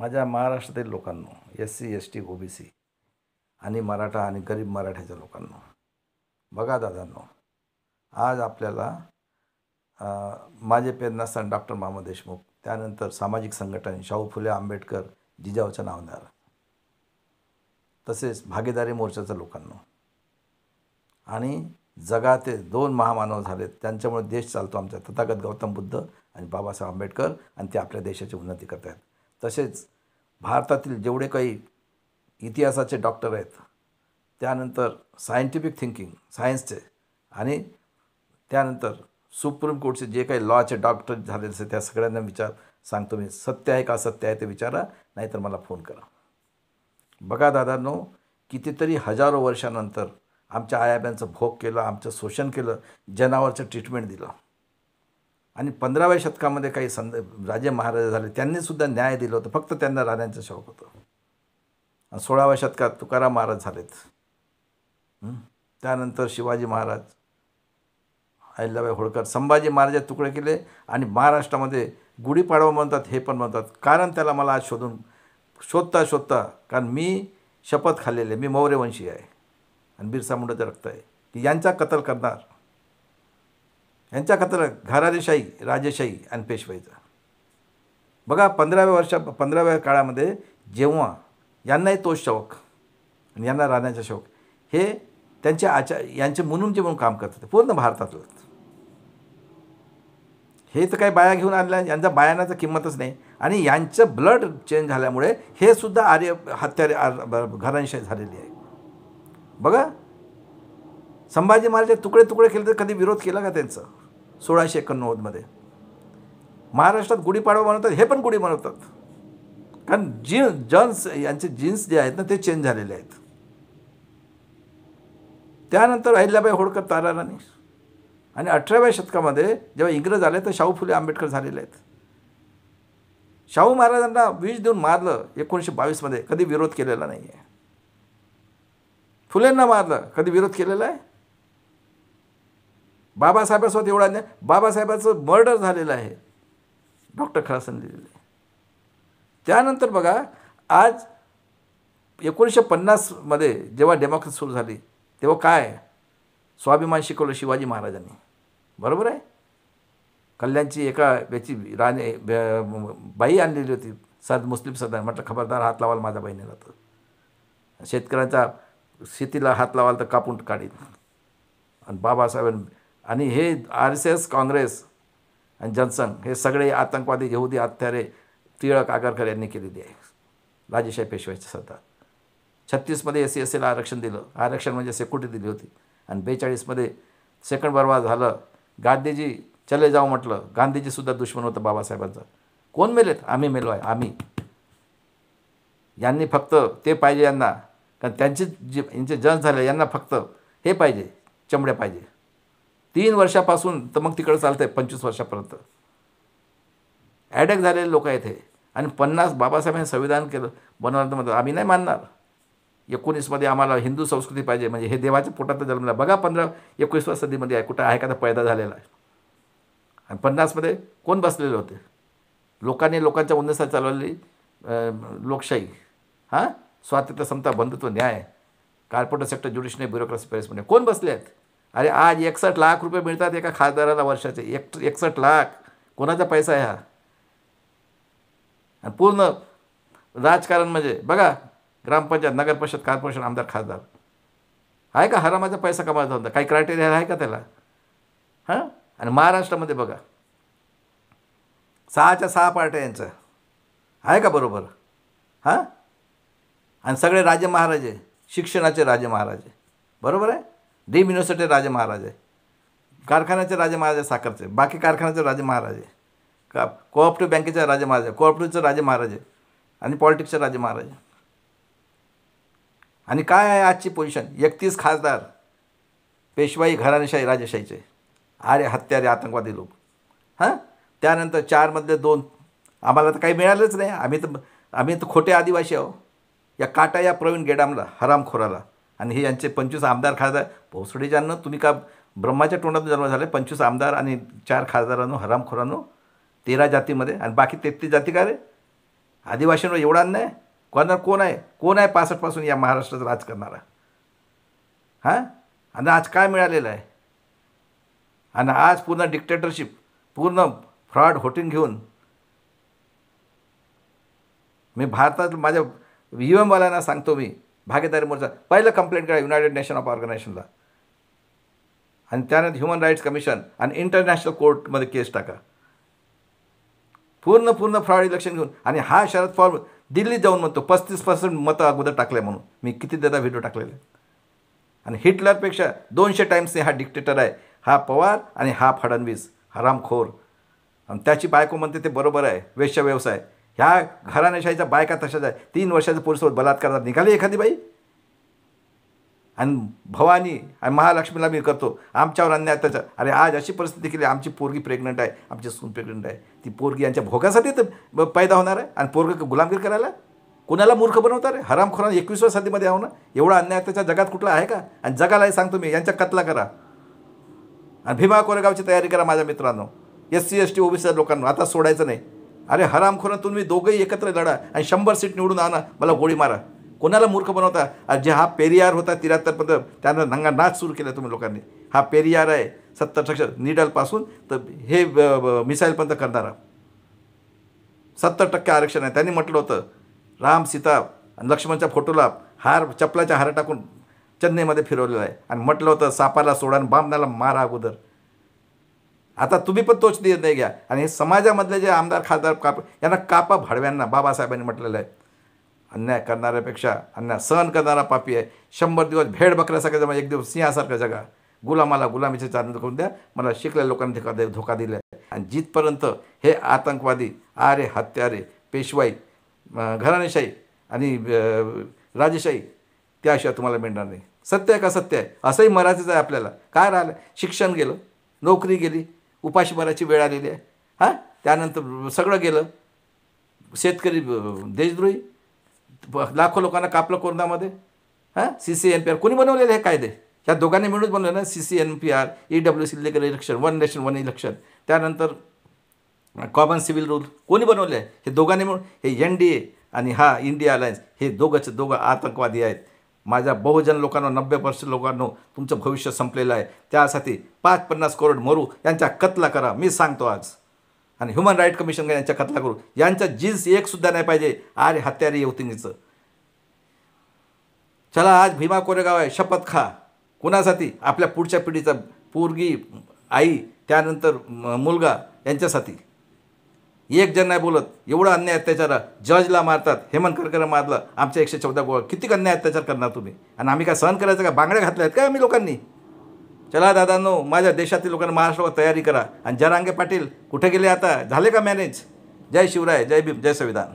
माझ्या महाराष्ट्रातील लोकांनो, Sc, ST, ओ-बी-सी आणि मराठा आणि गरीब मराठ्याच्या लोकांनो, बघा दादांनो, आज आपल्याला माझे प्रेरणास्थान डॉक्टर मामा देशमुख, त्यानंतर सामाजिक संघटना शाहू फुले आंबेडकर जिजाऊच्या नावानं, तसेच भागीदारी मोर्चाच्या लोकांनो आणि जगाचे 2 महामानव झालेत, त्यांच्यामुळे देश चालतो आमचा, तथागत गौतम बुद्ध आणि बाबासाहेब आंबेडकर, आणि ते आपल्या देशाची उन्नती करत आहेत. तसेच भारतातील जेवढे काही इतिहासाचे डॉक्टर आहेत, त्यानंतर सायंटिफिक थिंकिंग सायन्सचे, आणि त्यानंतर सुप्रीम कोर्टचे जे काही लॉचे डॉक्टर झालेले असेल त्या सगळ्यांना सांगतो मी, सत्य आहे का असत्य आहे ते विचारा, नाहीतर मला फोन करा. बघा दादांनो, कितीतरी हजारो वर्षानंतर आमच्या आयाब्यांचं भोग केलं, आमचं शोषण केलं, जनावरचं ट्रीटमेंट दिलं, आणि 15व्या शतकामध्ये काही राजे महाराज झाले, त्यांनीसुद्धा न्याय दिलं होतं, फक्त त्यांना राजांचं शौक होतं. 16व्या शतकात तुकाराम महाराज झालेत, त्यानंतर शिवाजी महाराज, अहिल्याबाई होळकर, संभाजी महाराज तुकडे केले, आणि महाराष्ट्रामध्ये गुढीपाडवा म्हणतात, हे पण म्हणतात. कारण त्याला मला आज शोधता कारण मी शपथ खाल्लेली आहे, मी मौर्यवंशी आहे आणि बिरसा मुंडाचं रक्त आहे, की यांचा कत्ल करणार, यांच्या कत्ल घराणेशाही, राजेशाही आणि पेशवाईचा. बघा 15व्या काळामध्ये जेव्हा यांनाही तोच शौक आणि यांना राहण्याचा शौक, हे त्यांचे यांचे म्हणून काम करतात पूर्ण भारतातलं. हे तर काही बाया घेऊन आलेल्या, यांचा बायांनाचं किंमतच नाही, आणि यांचं ब्लड चेंज झाल्यामुळे हे सुद्धा आर्य हत्यारे घराणेशाही झालेली आहे. बघा, संभाजी महाराज तुकडे केले तर कधी विरोध केला का त्यांचा? 1691मध्ये महाराष्ट्रात गुढीपाडवा मनवतात, हे पण गुढी मनवतात, कारण यांचे जीन्स जे आहेत ना ते चेंज झालेले आहेत. त्यानंतर अहिल्याबाई होळकर, ताराराणी, आणि 18व्या शतकामध्ये जेव्हा इंग्रज आले तर शाहू फुले आंबेडकर झालेले आहेत. शाहू महाराजांना विष देऊन मारलं 1922मध्ये, कधी विरोध केलेला नाही आहे. फुलेंना मारलं, कधी विरोध केलेला आहे? बाबासाहेबांसोबत एवढा नाही, बाबासाहेबांचं मर्डर झालेलं आहे, डॉक्टर खरासन लिहिलेलं आहे. त्यानंतर बघा, आज 1950मध्ये जेव्हा डेमोक्रेसी सुरू झाली, तेव्हा काय स्वाभिमान शिकवलं शिवाजी महाराजांनी, बरोबर आहे. कल्याणची एका याची बाई आणलेली होती, मुस्लिम सरदार, म्हटलं खबरदार हात लावाल माझ्या बहिणीला, तर शेतकऱ्यांचा शेतीला हात लावाल तर कापून काढीन. आणि बाबासाहेब आणि हे RSS, काँग्रेस आणि जनसंघ, हे सगळे आतंकवादी यहुदी हत्यारे टिळक आगरकर यांनी केलेली आहे. राजेशाही पेशवाईचे सरदार. 36मध्ये SC/STला आरक्षण दिलं, आरक्षण म्हणजे सिक्युरिटी दिली होती, आणि 42मध्ये सेकंड बर्बाद झालं. गांधीजी चले जाऊ म्हटलं, गांधीजीसुद्धा दुश्मन होतं बाबासाहेबांचा. कोण मेलेत? आम्ही मेलो आहे, आम्ही. यांनी फक्त ते पाहिजे यांना, कारण यांचे जन झाले, यांना फक्त हे पाहिजे, चमड्या पाहिजे. 3 वर्षापासून तर मग तिकडं चालतं आहे 25 वर्षापर्यंत ॲडॅक झालेले लोक आहेत हे. आणि 50 बाबासाहेबांनी संविधान केलं बनवलं, म्हणतात आम्ही नाही मानणार. 19मध्ये आम्हाला हिंदू संस्कृती पाहिजे, म्हणजे हे देवाच्या पोटात जन्मला. बघा 15-21व्या सदीमध्ये आहे, कुठं आहे का पैदा झालेला आहे. आणि 50मध्ये कोण बसलेले होते? लोकांनी लोकांच्या उन्नतीसाठी चालवलेली लोकशाही, स्वातंत्र्य, समता, बंधुत्व, न्याय, कॉर्पोरेट सेक्टर, ज्युडिशरी, ब्युरोक्रेसी, पेरिसमध्ये कोण बसले आहेत? अरे आज 61 लाख रुपये मिळतात एका खासदाराला वर्षाचे. 61 लाख कोणाचा पैसा आहे हा? आणि पूर्ण राजकारण म्हणजे बघा, ग्रामपंचायत, नगर परिषद, कॉर्पोरेशन, आमदार, खासदार, आहे का हरामाचा पैसा कमावता होता? काही क्रायटेरिया आहे का त्याला? आणि महाराष्ट्रामध्ये बघा, 6च्या 6 पार्ट्या यांचं आहे का बरोबर? आणि सगळे राजे महाराज आहे, शिक्षणाचे राजे महाराज आहे, बरोबर आहे. डीम युनिव्हर्सिटी राजे महाराज आहे, कारखान्याचे राजे महाराज आहे, साखरचे, बाकी कारखान्याचे राजे महाराज आहे, कोऑपरेटिव्ह बँकेचे राजे महाराज आहे, कोऑपरेटिव्हचे राजे महाराज आहे, आणि पॉलिटिक्सचे राजे महाराज आहे. आणि काय आहे आजची पोझिशन? 31 खासदार पेशवाई, घराणेशाही, राजेशाहीचे, आर्य हत्यारे, आतंकवादी लोक. त्यानंतर 4मधले 2 आम्हाला तर काही मिळालंच नाही. आम्ही तर खोटे आदिवासी आहो. या काटा या प्रवीण गेडामला, हरामखोराला, आणि हे यांचे 25 आमदार, खासदार. भोसडीजांना तुम्ही का ब्रह्माच्या तोंडातून जन्म झाले? 25 आमदार आणि 4 खासदारांनो, हरामखोरांनो, 13 जातीमध्ये, आणि बाकी 33 जाती का रे? आदिवासींवर एवढा अन्याय कोण आहे 65पासून या महाराष्ट्रात राज करणारा? हां, आणि आज काय मिळालेलं आहे? आणि आज पूर्ण डिक्टेटरशिप, पूर्ण फ्रॉड होटिंग घेऊन मी भारतात माझ्या वाल्यांना सांगतो, मी भागीदारी मोर्चा पहिलं कंप्लेंट करा युनायटेड नेशन ऑफ ऑर्गनायझेशनला, आणि त्यानंतर ह्युमन राईट्स कमिशन आणि इंटरनॅशनल कोर्टमध्ये केस टाका. पूर्ण फ्रॉड इलेक्शन घेऊन. आणि हा शरद पवार दिल्लीत जाऊन म्हणतो 35% मतं अगोदर टाकले म्हणून. मी किती त्याचा व्हिडिओ टाकलेले. आणि हिटलरपेक्षा 200 टाईम्सने हा डिक्टेटर आहे हा पवार, आणि हा फडणवीस हरामखोर. आणि त्याची बायको म्हणते ते बरोबर आहे, वेश्या व्यवसाय. ह्या घराणेशाहीच्या बायका तशाच आहे. 3 वर्षाच्या पोलिससोबत बलात्कार निघाली एखादी बाई. आणि भवानी आणि महालक्ष्मीला मी करतो आमच्यावर अन्याय त्याचा. अरे आज अशी परिस्थिती केली, आमची पोरगी प्रेग्नंट आहे, आमची सून प्रेग्नंट आहे. ती पोरगी यांच्या भोगासाठी तर पैदा होणार आहे, आणि पोरगी गुलामगिरी करायला कुणाला मूर्ख बनवतात रे? हरामखोरांना 21व्या सदीमध्ये आहो ना. एवढा अन्याय त्याच्या जगात कुठला आहे का? आणि जगालाही सांगतो मी, यांच्या कत्ला करा. आणि भीमा कोरेगावची तयारी करा माझ्या मित्रांनो. SC ST OBC लोकांना आता सोडायचं नाही. अरे हरामखोरां, तुम्ही दोघंही एकत्र लढा आणि 100 सीट निवडून आणा, मला गोळी मारा. कोणाला मूर्ख बनवता? जे हा पेरियार होता 73 त्यानं नंगा नाच सुरू केला तुम्ही लोकांनी. हा पेरियार आहे 70% निडलपासून तर हे मिसाईलपर्यंत करणारा. 70% आरक्षण आहे. त्यांनी म्हटलं होतं राम सीता आणि लक्ष्मणच्या फोटोला चपलाच्या हार टाकून चेन्नईमध्ये फिरवलेलं आहे, आणि म्हटलं होतं सापाला सोडा आणि बामणाला मारा अगोदर. आता तुम्ही पण तोच निर्णय घ्या. आणि हे समाजामधले जे आमदार खासदार यांना कापा भाडव्यांना. बाबासाहेबांनी म्हटलेलं आहे अन्याय करणाऱ्यापेक्षा अन्याय सहन करणारा पापी आहे. 100 दिवस भेड बकऱ्यासारखं जमा, एक दिवस सिंहासारखं जगा. गुलामाला गुलामीचे चालू करून द्या. मला शिकलेल्या लोकांनी धोका दिला आहे. आणि जिथपर्यंत हे आतंकवादी आरे हत्यारे पेशवाई घराणेशाही आणि राजेशाही त्याशिवाय तुम्हाला मिळणार नाही. सत्य आहे का? सत्य आहे. असंही मराठीच आहे आपल्याला. काय राहिलं? शिक्षण गेलं, नोकरी गेली, उपाशी मराठी वेळ आलेली आहे. हां, त्यानंतर सगळं गेलं. शेतकरी देशद्रोही, लाखो लोकांना कापलं कोरोनामध्ये. हां, CC-NPR कोणी बनवलेले हे कायदे? ह्या दोघांनी मिळूनच बनवलं ना. CC-NPR, EWC legal election, 1 nation 1 election, त्यानंतर कॉमन सिव्हिल रूल कोणी बनवले आहे? हे दोघांनी मिळून. हे NDA आणि हा इंडिया अलायन्स, हे दोघं आतंकवादी आहेत. माझ्या बहुजन लोकांना 90% लोकांना तुमचं भविष्य संपलेलं आहे. त्यासाठी 50 करोड मरू यांच्या कत्ला करा. मी सांगतो आज. आणि ह्युमन राईट कमिशन यांच्या कत्ला करू. यांचा जीन्स एकसुद्धा नाही पाहिजे आरे हत्यारे येवतिंगीचं. चला आज भीमा कोरेगाव आहे, शपथ खा. कुणासाठी? आपल्या पुढच्या पिढीचा पोरगी, आई, त्यानंतर मुलगा यांच्यासाठी. एक जण नाही बोलत. एवढा अन्याय अत्याचार. जजला मारतात, हेमंत करकरला मारलं, आमच्या 114 गोळा. किती अन्याय अत्याचार करणार तुम्ही? आणि आम्ही काय सहन करायचं का? बांगड्या घातल्या आहेत काय आम्ही लोकांनी? चला दादांनो, माझ्या देशातील लोकांना महाराष्ट्रावर तयारी करा. आणि जरांगे पाटील कुठे गेले आता? झाले का मॅनेज? जय शिवराय, जय भीम, जय संविधान.